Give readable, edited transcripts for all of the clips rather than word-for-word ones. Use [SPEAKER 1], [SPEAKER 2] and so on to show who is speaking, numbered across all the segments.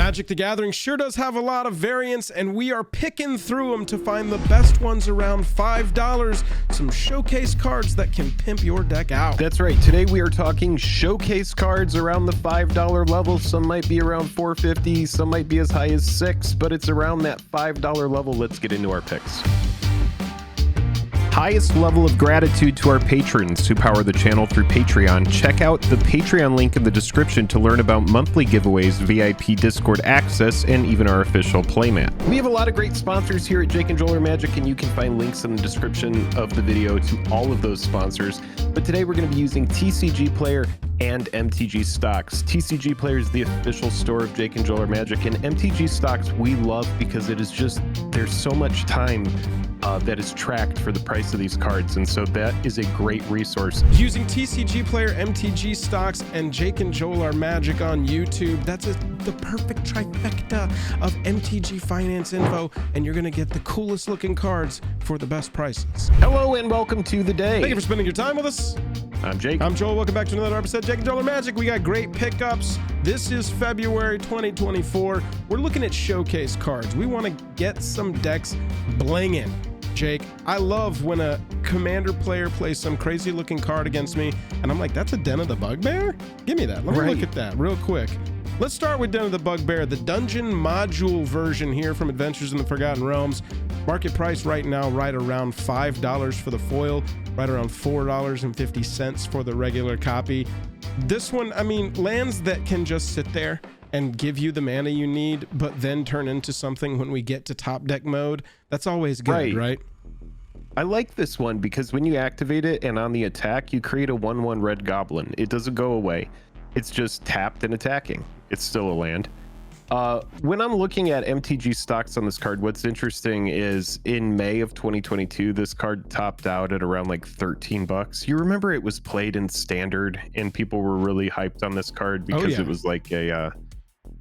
[SPEAKER 1] Magic the Gathering sure does have a lot of variants, and we are picking through them to find the best ones around $5. Some showcase cards that can pimp your deck out.
[SPEAKER 2] That's right. Today we are talking showcase cards around the $5 level. Some might be around $4.50, some might be as high as $6, but it's around that $5 level. Let's get into our picks. Highest level of gratitude to our patrons who power the channel through Patreon. Check out the Patreon link in the description to learn about monthly giveaways, VIP Discord access, and even our official playmat. We have a lot of great sponsors here at Jake and Joel Are Magic, and you can find links in the description of the video to all of those sponsors. But today we're going to be using TCG Player and MTG Stocks. TCG Player is the official store of Jake and Joel Are Magic, and MTG Stocks we love because it is just, there's so much time that is tracked for the price of these cards, and so that is a great resource.
[SPEAKER 1] Using TCG Player, MTG Stocks, and Jake and Joel Are Magic on YouTube, that's the perfect trifecta of MTG Finance info, and you're gonna get the coolest looking cards for the best prices.
[SPEAKER 2] Hello and welcome to the day.
[SPEAKER 1] Thank you for spending your time with us.
[SPEAKER 2] I'm Jake.
[SPEAKER 1] I'm Joel. Welcome back to another episode of Jake and Joel Are Magic. We got great pickups. This is February 2024. We're looking at showcase cards. We want to get some decks blinging. Jake, I love when a commander player plays some crazy looking card against me and I'm like, that's a Den of the Bugbear? Give me that. Let me look at that real quick. Let's start with Den of the Bugbear, the dungeon module version here from Adventures in the Forgotten Realms. Market price right now right around $5 for the foil, right around $4.50 for the regular copy. This one, I mean, lands that can just sit there and give you the mana you need, but then turn into something when we get to top deck mode. That's always good, right?
[SPEAKER 2] I like this one because when you activate it and on the attack, you create a 1/1 red goblin. It doesn't go away. It's just tapped and attacking. It's still a land. When I'm looking at MTG stocks on this card, what's interesting is in May of 2022, this card topped out at around like $13. You remember it was played in standard and people were really hyped on this card because it was like a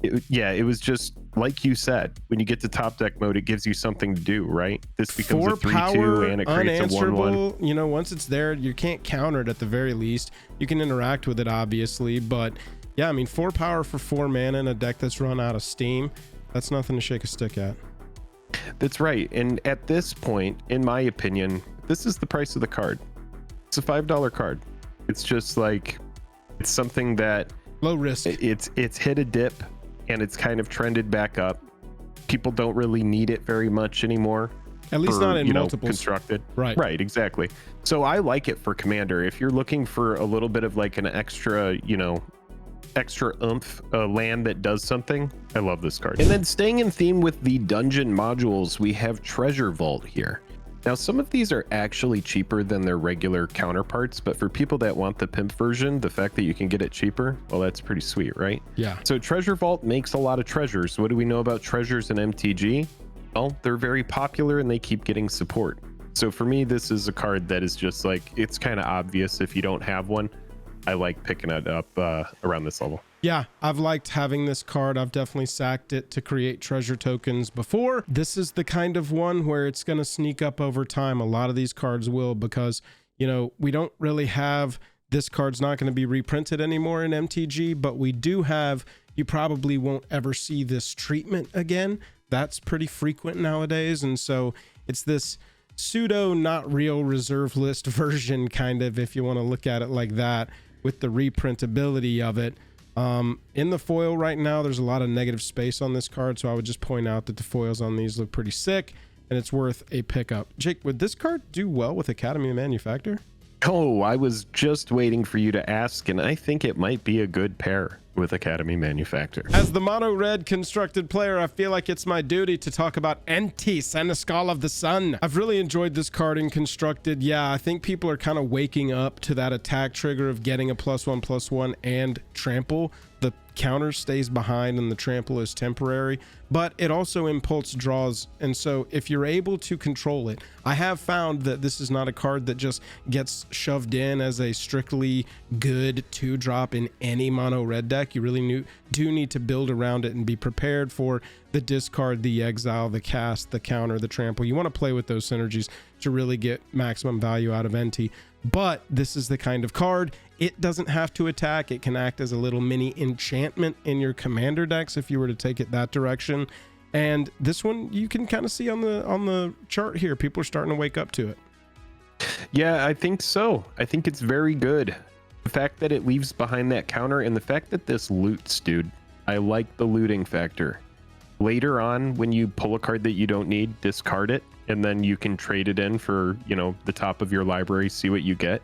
[SPEAKER 2] it was just like you said, when you get to top deck mode, it gives you something to do, right? This becomes a 3/2 and it creates a 1/1.
[SPEAKER 1] You know, once it's there, you can't counter it at the very least. You can interact with it, obviously, but yeah, I mean, 4 power for 4 mana in a deck that's run out of steam. That's nothing to shake a stick at.
[SPEAKER 2] That's right. And at this point, in my opinion, this is the price of the card. It's a $5 card. It's just like, it's something that
[SPEAKER 1] low risk.
[SPEAKER 2] It's hit a dip and it's kind of trended back up. People don't really need it very much anymore.
[SPEAKER 1] At least not in multiples.
[SPEAKER 2] Constructed.
[SPEAKER 1] Right,
[SPEAKER 2] exactly. So I like it for Commander. If you're looking for a little bit of like an extra, extra oomph, land that does something, I love this card. And then staying in theme with the dungeon modules, we have Treasure Vault here. Now, some of these are actually cheaper than their regular counterparts, but for people that want the pimp version, the fact that you can get it cheaper, well, that's pretty sweet, right?
[SPEAKER 1] Yeah.
[SPEAKER 2] So Treasure Vault makes a lot of treasures. What do we know about treasures in MTG? Well, they're very popular and they keep getting support. So for me, this is a card that is just like, it's kind of obvious if you don't have one. I like picking it up around this level.
[SPEAKER 1] Yeah, I've liked having this card. I've definitely sacked it to create treasure tokens before. This is the kind of one where it's going to sneak up over time. A lot of these cards will, because, we don't really have, this card's not going to be reprinted anymore in MTG, but we do have, you probably won't ever see this treatment again. That's pretty frequent nowadays. And so it's this pseudo not real reserve list version, kind of, if you want to look at it like that, with the reprintability of it. In the foil right now, there's a lot of negative space on this card, so I would just point out that the foils on these look pretty sick and it's worth a pickup. Jake, would this card do well with Academy of Manufactor?
[SPEAKER 2] Oh, I was just waiting for you to ask, and I think it might be a good pair with Academy Manufactor.
[SPEAKER 1] As the mono red constructed player, I feel like it's my duty to talk about Entis and the Skull of the Sun. I've really enjoyed this card in constructed. Yeah, I think people are kind of waking up to that attack trigger of getting a +1/+1 and trample. The counter stays behind and the trample is temporary, but it also impulse draws. And so if you're able to control it, I have found that this is not a card that just gets shoved in as a strictly good 2-drop in any mono red deck. You really do need to build around it and be prepared for the discard, the exile, the cast, the counter, the trample. You want to play with those synergies to really get maximum value out of NT. But this is the kind of card, it doesn't have to attack. It can act as a little mini enchantment in your commander decks if you were to take it that direction. And this one you can kind of see on the chart here, people are starting to wake up to it.
[SPEAKER 2] Yeah, I think so. I think it's very good. The fact that it leaves behind that counter and the fact that this loots, dude. I like the looting factor. Later on, when you pull a card that you don't need, discard it, and then you can trade it in for, you know, the top of your library, see what you get.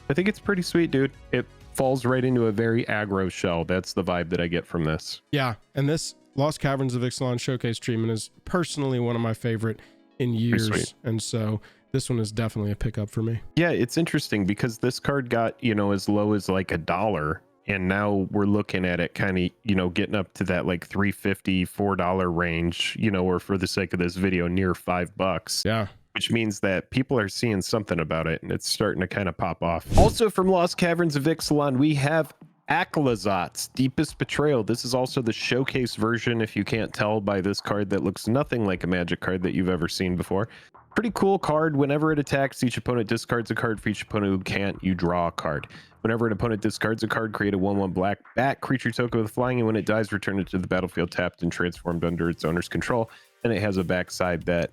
[SPEAKER 2] I think it's pretty sweet, dude. It falls right into a very aggro shell. That's the vibe that I get from this.
[SPEAKER 1] Yeah, and this Lost Caverns of Ixalan showcase treatment is personally one of my favorite in years, and so this one is definitely a pickup for me.
[SPEAKER 2] Yeah, it's interesting because this card got, you know, as low as like $1, and now we're looking at it kind of, you know, getting up to that like $3.50, $4 range, you know, or for the sake of this video, near $5.
[SPEAKER 1] Yeah.
[SPEAKER 2] Which means that people are seeing something about it, and it's starting to kind of pop off. Also from Lost Caverns of Ixalan, we have Aots, Deepest Betrayal. This is also the showcase version, if you can't tell by this card that looks nothing like a Magic card that you've ever seen before. Pretty cool card. Whenever it attacks, each opponent discards a card. For each opponent who can't, you draw a card. Whenever an opponent discards a card, create a 1/1 black bat creature token with flying, and when it dies, return it to the battlefield tapped and transformed under its owner's control. And it has a backside that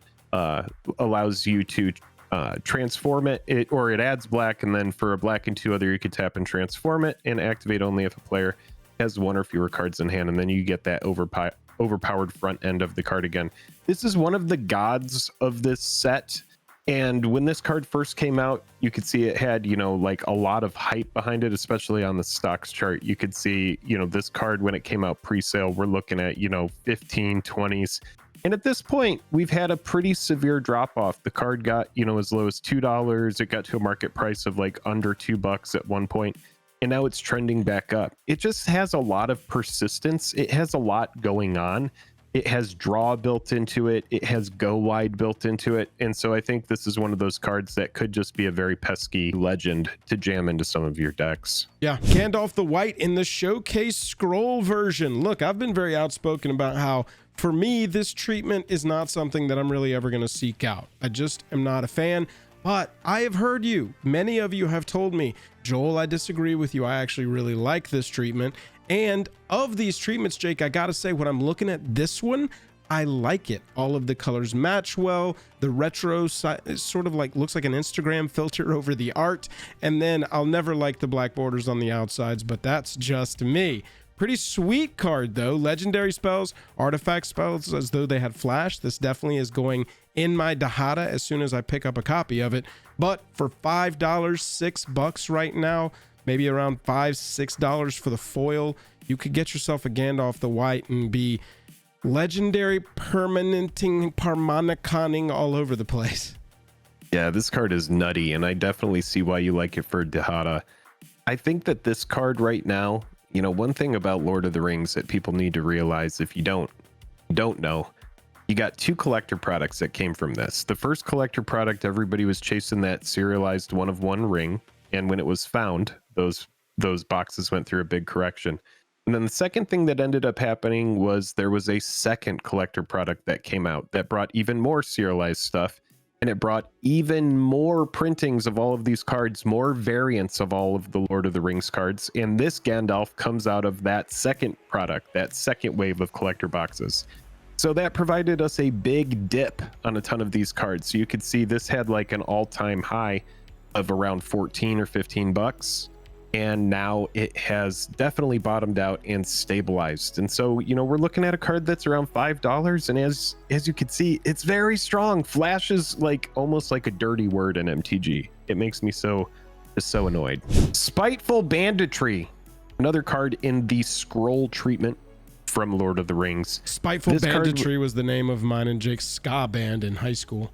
[SPEAKER 2] allows you to transform it, or it adds black, and then for a black and 2 other, you could tap and transform it and activate only if a player has 1 or fewer cards in hand, and then you get that overpowered front end of the card again. This is one of the gods of this set, and when this card first came out, you could see it had, you know, like a lot of hype behind it, especially on the stocks chart. You could see, you know, this card when it came out pre-sale, we're looking at, you know, 15, 20s. And at this point, we've had a pretty severe drop off. The card got, you know, as low as $2. It got to a market price of like under $2 at one point, and now it's trending back up. It just has a lot of persistence. It has a lot going on. It has draw built into it. It has go wide built into it. And so I think this is one of those cards that could just be a very pesky legend to jam into some of your decks.
[SPEAKER 1] Yeah, Gandalf the White in the showcase scroll version. Look, I've been very outspoken about how, for me, this treatment is not something that I'm really ever going to seek out. I just am not a fan. But I have heard you. Many of you have told me, Joel, I disagree with you. I actually really like this treatment. And of these treatments, Jake, I gotta say, when I'm looking at this one, I like it. All of the colors match well. The retro sort of like looks like an Instagram filter over the art. And then I'll never like the black borders on the outsides, but that's just me. Pretty sweet card though. Legendary spells, artifact spells as though they had flash. This definitely is going in my Dahada as soon as I pick up a copy of it. But for $5, $6 right now, maybe around $5, $6 for the foil, you could get yourself a Gandalf the White and be legendary permaniconning all over the place.
[SPEAKER 2] Yeah, this card is nutty, and I definitely see why you like it for Dahada. I think that this card right now, you know, one thing about Lord of the Rings that people need to realize, if you don't know, you got 2 collector products that came from this. The first collector product, everybody was chasing that serialized 1/1 ring, and when it was found, those boxes went through a big correction. And then the second thing that ended up happening was there was a second collector product that came out that brought even more serialized stuff, and it brought even more printings of all of these cards, more variants of all of the Lord of the Rings cards. And this Gandalf comes out of that second product, that second wave of collector boxes. So that provided us a big dip on a ton of these cards. So you could see this had like an all-time high of around 14 or 15 bucks. And now it has definitely bottomed out and stabilized. And so, you know, we're looking at a card that's around $5. And as you can see, it's very strong. Flash is like almost like a dirty word in MTG. It makes me so annoyed. Spiteful Banditry, another card in the scroll treatment from Lord of the Rings.
[SPEAKER 1] Spiteful Banditry was the name of mine and Jake's ska band in high school.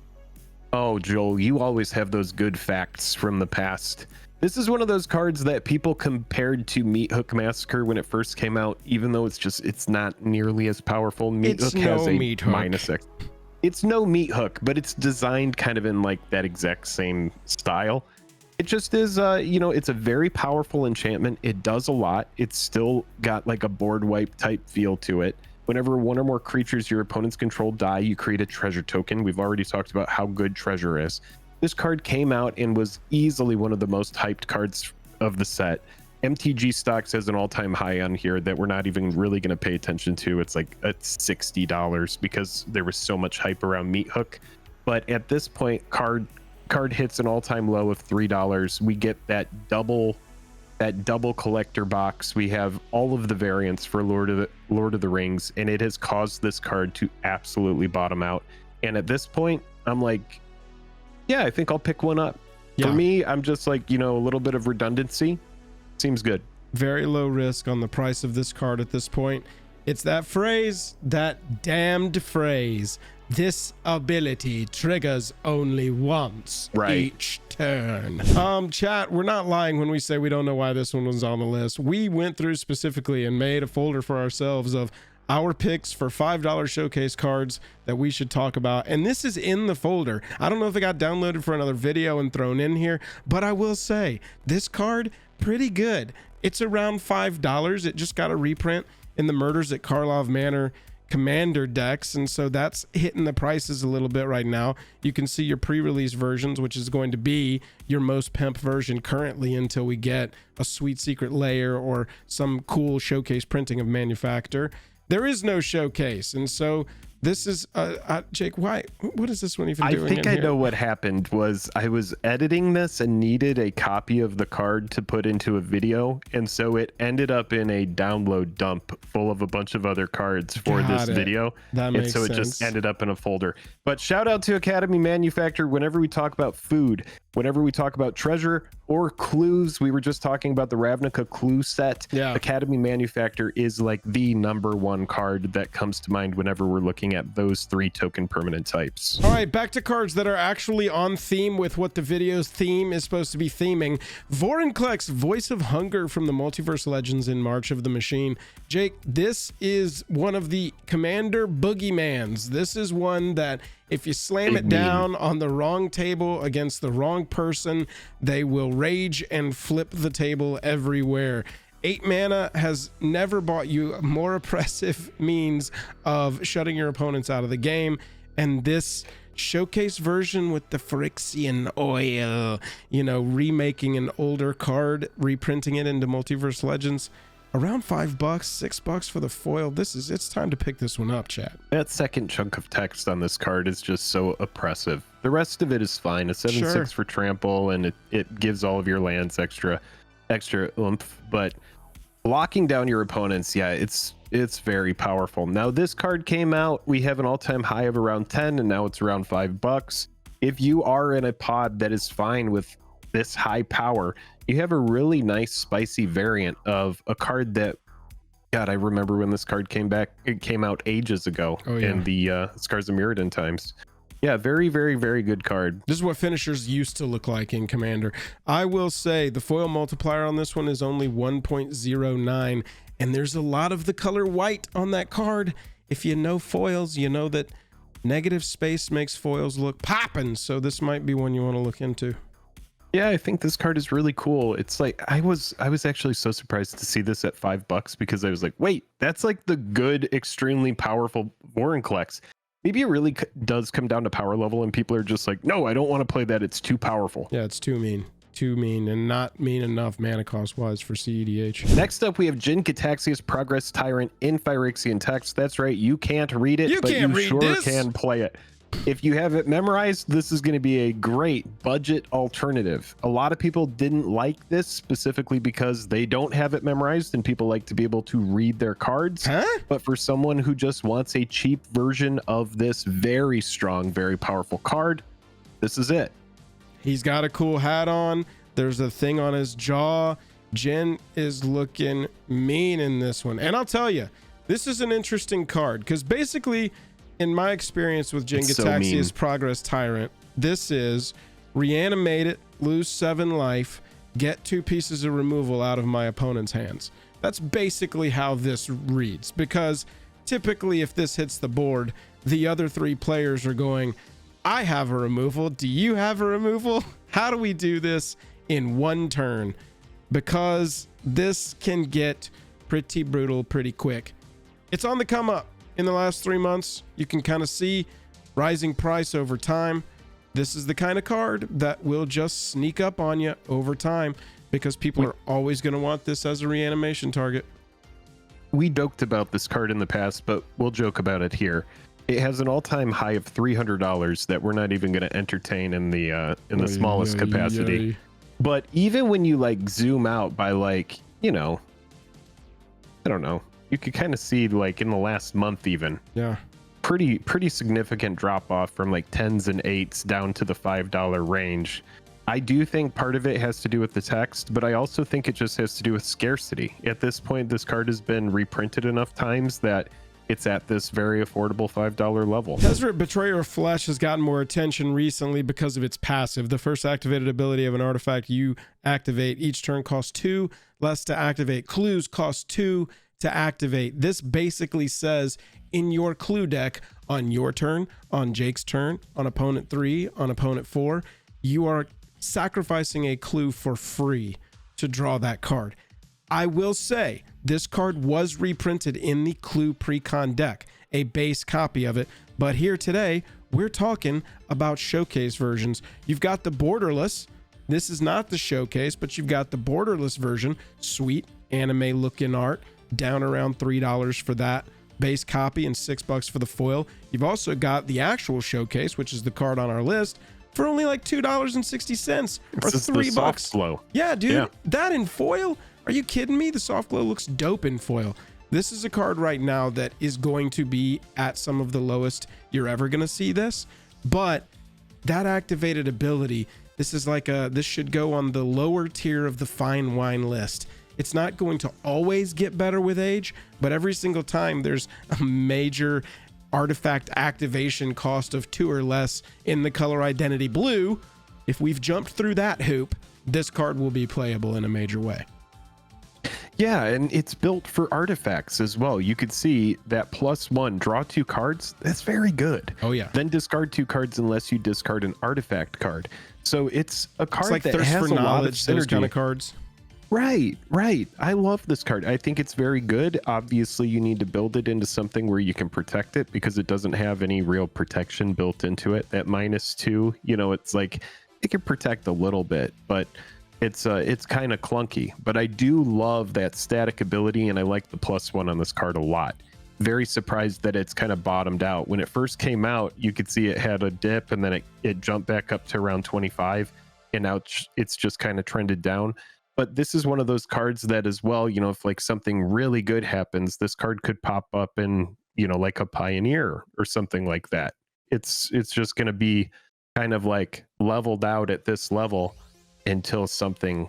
[SPEAKER 2] Oh, Joel, you always have those good facts from the past. This is one of those cards that people compared to Meat Hook Massacre when it first came out, even though it's not nearly as powerful. Meat Hook has a -6. It's no Meat Hook, but it's designed kind of in like that exact same style. It just is, you know, it's a very powerful enchantment. It does a lot. It's still got like a board wipe type feel to it. Whenever 1 or more creatures your opponents control die, you create a treasure token. We've already talked about how good treasure is. This card came out and was easily one of the most hyped cards of the set. MTG stocks has an all-time high on here that we're not even really going to pay attention to. It's like at $60 because there was so much hype around Meat Hook. But at this point, card hits an all-time low of $3. We get that double collector box. We have all of the variants for Lord of the Rings, and it has caused this card to absolutely bottom out. And at this point, I'm like, yeah, I think I'll pick one up.
[SPEAKER 1] Yeah.
[SPEAKER 2] For me, I'm just like, a little bit of redundancy seems good.
[SPEAKER 1] Very low risk on the price of this card at this point. It's that phrase, that damned phrase. This ability triggers only once each turn. Chat, we're not lying when we say we don't know why this one was on the list. We went through specifically and made a folder for ourselves of our picks for $5 showcase cards that we should talk about, and this is in the folder. I don't know if it got downloaded for another video and thrown in here, but I will say this card, pretty good. It's around $5. It just got a reprint in the Murders at Karlov Manor Commander decks, and so that's hitting the prices a little bit right now. You can see your pre-release versions, which is going to be your most pimp version currently until we get a sweet secret layer or some cool showcase printing of Manufactor. There is no showcase, and so this is Jake, what is this one even doing?
[SPEAKER 2] I think I know what happened was I was editing this and needed a copy of the card to put into a video, and so it ended up in a download dump full of a bunch of other cards for this video.
[SPEAKER 1] That makes
[SPEAKER 2] sense. It just ended up in a folder. But shout out to Academy Manufacturer. Whenever we talk about food, whenever we talk about treasure or clues, we were just talking about the Ravnica clue set.
[SPEAKER 1] Yeah.
[SPEAKER 2] Academy Manufactor is like the #1 card that comes to mind whenever we're looking at those 3 token permanent types.
[SPEAKER 1] All right, back to cards that are actually on theme with what the video's theme is supposed to be theming. Vorenklex, Voice of Hunger from the Multiverse Legends in March of the Machine. Jake, this is one of the Commander Boogeymans. This is one that if you slam it down on the wrong table against the wrong person, they will rage and flip the table everywhere. 8 mana has never bought you a more oppressive means of shutting your opponents out of the game, and this showcase version with the Phyrexian oil, remaking an older card, reprinting it into Multiverse Legends, around $5, $6 for the foil. It's time to pick this one up, chat.
[SPEAKER 2] That second chunk of text on this card is just so oppressive. The rest of it is fine. A 7/6 for trample, and it gives all of your lands extra oomph, but blocking down your opponents, yeah, it's very powerful. Now this card came out, we have an all-time high of around 10, and now it's around $5. If you are in a pod that is fine with this high power, you have a really nice spicy variant of a card that, God, I remember when this card came back. It came out ages ago in the Scars of Mirrodin times. Yeah, very, very, very good card.
[SPEAKER 1] This is what finishers used to look like in Commander. I will say the foil multiplier on this one is only 1.09, and there's a lot of the color white on that card. If you know foils, you know that negative space makes foils look poppin', so this might be one you want to look into.
[SPEAKER 2] Yeah, I think this card is really cool. It's like I was actually so surprised to see this at $5 because I was like, wait, that's like the good, extremely powerful Vorenklex. Maybe it really does come down to power level, and people are just like, no, I don't want to play that. It's too powerful.
[SPEAKER 1] Yeah, it's too mean, and not mean enough mana cost wise for CEDH.
[SPEAKER 2] Next up, we have Jinkius Progress Tyrant in Phyrexian text. That's right, you can't read it, but you sure can play it. If you have it memorized, this is going to be a great budget alternative. A lot of people didn't like this specifically because they don't have it memorized and people like to be able to read their cards. But for someone who just wants a cheap version of this very strong, very powerful card, this is it.
[SPEAKER 1] He's got a cool hat on. There's a thing on his jaw. Jin is looking mean in this one. And I'll tell you, this is an interesting card because basically, in my experience with Jinkius Progress Tyrant, this is reanimate it, lose 7 life, get 2 pieces of removal out of my opponent's hands. That's basically how this reads, because typically if this hits the board, the other 3 players are going, I have a removal. Do you have a removal? How do we do this in 1 turn? Because this can get pretty brutal pretty quick. It's on the come up. In the last 3 months, you can kind of see rising price over time. This is the kind of card that will just sneak up on you over time. because people are always going to want this as a reanimation target.
[SPEAKER 2] We joked about this card in the past, but we'll joke about it here. It has an all-time high of $300 that we're not even going to entertain in the smallest capacity. But even when you like zoom out by like, you know, I don't know, you could kind of see like in the last month even.
[SPEAKER 1] Yeah.
[SPEAKER 2] Pretty significant drop off from like 10s and 8s down to the $5 range. I do think part of it has to do with the text, but I also think it just has to do with scarcity. At this point, this card has been reprinted enough times that it's at this very affordable $5 level.
[SPEAKER 1] Tezzeret Betrayer of Flesh has gotten more attention recently because of its passive. The first activated ability of an artifact you activate each turn costs 2 less to activate. Clues cost 2 to activate. This basically says in your clue deck, on your turn, on Jake's turn, on opponent 3, on opponent 4, you are sacrificing a clue for free to draw that card. I will say this card was reprinted in the Clue Precon deck, a base copy of it, but here today we're talking about showcase versions. You've got the borderless. This is not the showcase, but you've got the borderless version. Sweet anime looking art, down around $3 for that base copy and $6 for the foil. You've also got the actual showcase, which is the card on our list, for only like $2.60 or $3.
[SPEAKER 2] Flow.
[SPEAKER 1] Yeah, dude, yeah. That in foil? Are you kidding me? The soft glow looks dope in foil. This is a card right now that is going to be at some of the lowest you're ever going to see this, but that activated ability, this is like this should go on the lower tier of the fine wine list. It's not going to always get better with age, but every single time there's a major artifact activation cost of 2 or less in the color identity blue, if we've jumped through that hoop, this card will be playable in a major way.
[SPEAKER 2] Yeah, and it's built for artifacts as well. You could see that +1, draw 2 cards. That's very good.
[SPEAKER 1] Oh, yeah.
[SPEAKER 2] Then discard 2 cards unless you discard an artifact card. So it's a card
[SPEAKER 1] like
[SPEAKER 2] that
[SPEAKER 1] Thirst
[SPEAKER 2] has
[SPEAKER 1] for
[SPEAKER 2] a lot of
[SPEAKER 1] Knowledge, those
[SPEAKER 2] synergy.
[SPEAKER 1] kind of cards.
[SPEAKER 2] Right. I love this card. I think it's very good. Obviously, you need to build it into something where you can protect it because it doesn't have any real protection built into it. That -2, you know, it's like it can protect a little bit, but it's kind of clunky. But I do love that static ability, and I like the +1 on this card a lot. Very surprised that it's kind of bottomed out. When it first came out, you could see it had a dip, and then it jumped back up to around 25, and now it's just kind of trended down. But this is one of those cards that as well, you know, if like something really good happens, this card could pop up in, you know, like a Pioneer or something like that. It's just going to be kind of like leveled out at this level until something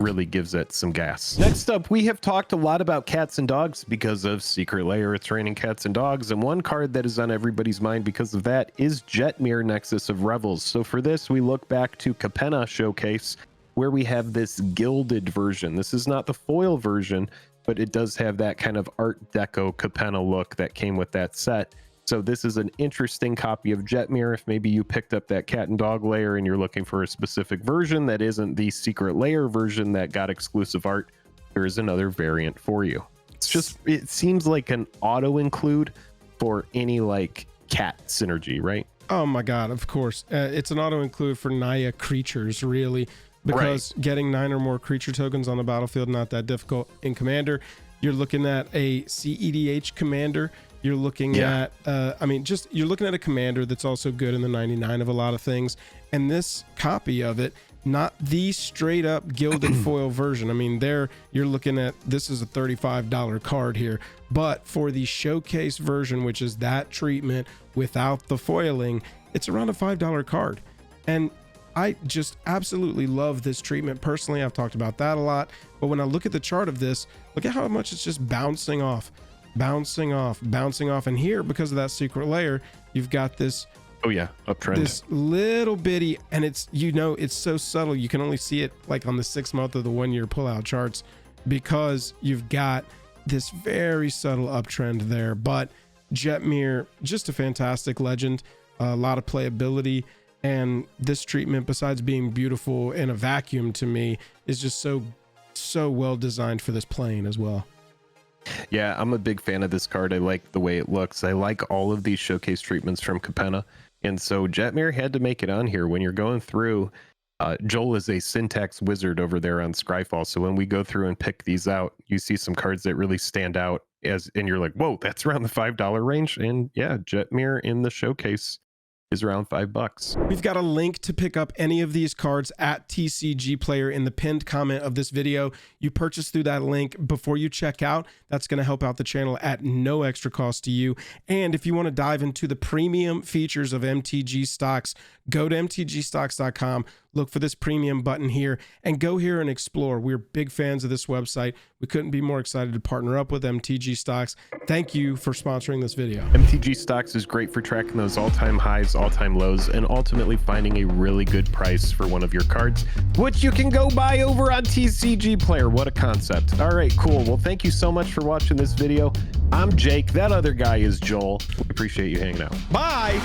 [SPEAKER 2] really gives it some gas. Next up, we have talked a lot about cats and dogs because of Secret Lair. It's raining cats and dogs, and one card that is on everybody's mind because of that is Jetmir, Nexus of Revels. So for this, we look back to Capenna Showcase, where we have this gilded version. This is not the foil version, but it does have that kind of Art Deco Capenna look that came with that set. So this is an interesting copy of Jetmir. If maybe you picked up that cat and dog layer and you're looking for a specific version that isn't the Secret Lair version that got exclusive art, there is another variant for you. It's just, it seems like an auto include for any like cat synergy, right?
[SPEAKER 1] Oh my God, of course. It's an auto include for Naya creatures, really. Because getting 9 or more creature tokens on the battlefield, not that difficult. In Commander, you're looking at a CEDH Commander. You're looking at, you're looking at a Commander that's also good in the 99 of a lot of things. And this copy of it, not the straight up gilded foil version. I mean, you're looking at, this is a $35 card here. But for the showcase version, which is that treatment without the foiling, it's around a $5 card. And I just absolutely love this treatment. Personally, I've talked about that a lot. But when I look at the chart of this, look at how much it's just bouncing off. And here, because of that Secret Lair, you've got this,
[SPEAKER 2] uptrend.
[SPEAKER 1] This little bitty, and it's, you know, it's so subtle. You can only see it like on the 6 month of the 1 year pullout charts because you've got this very subtle uptrend there. But Jetmir, just a fantastic legend, a lot of playability. And this treatment, besides being beautiful in a vacuum to me, is just so well designed for this plane as well.
[SPEAKER 2] Yeah, I'm a big fan of this card. I like the way it looks. I like all of these showcase treatments from Capenna. And so Jetmir had to make it on here. When you're going through, Joel is a syntax wizard over there on Scryfall, so when we go through and pick these out, you see some cards that really stand out, and you're like, whoa, that's around the $5 range. And yeah, Jetmir in the showcase is around $5.
[SPEAKER 1] We've got a link to pick up any of these cards at TCG Player in the pinned comment of this video. You purchase through that link before you check out. That's going to help out the channel at no extra cost to you. And if you want to dive into the premium features of MTG stocks, go to mtgstocks.com, look for this premium button here, and go here and explore. We're big fans of this website. We couldn't be more excited to partner up with MTG Stocks. Thank you for sponsoring this video.
[SPEAKER 2] MTG Stocks is great for tracking those all-time highs, all-time lows, and ultimately finding a really good price for one of your cards, which you can go buy over on TCG Player. What a concept. All right, cool. Well, thank you so much for watching this video. I'm Jake. That other guy is Joel. We appreciate you hanging out.
[SPEAKER 1] Bye.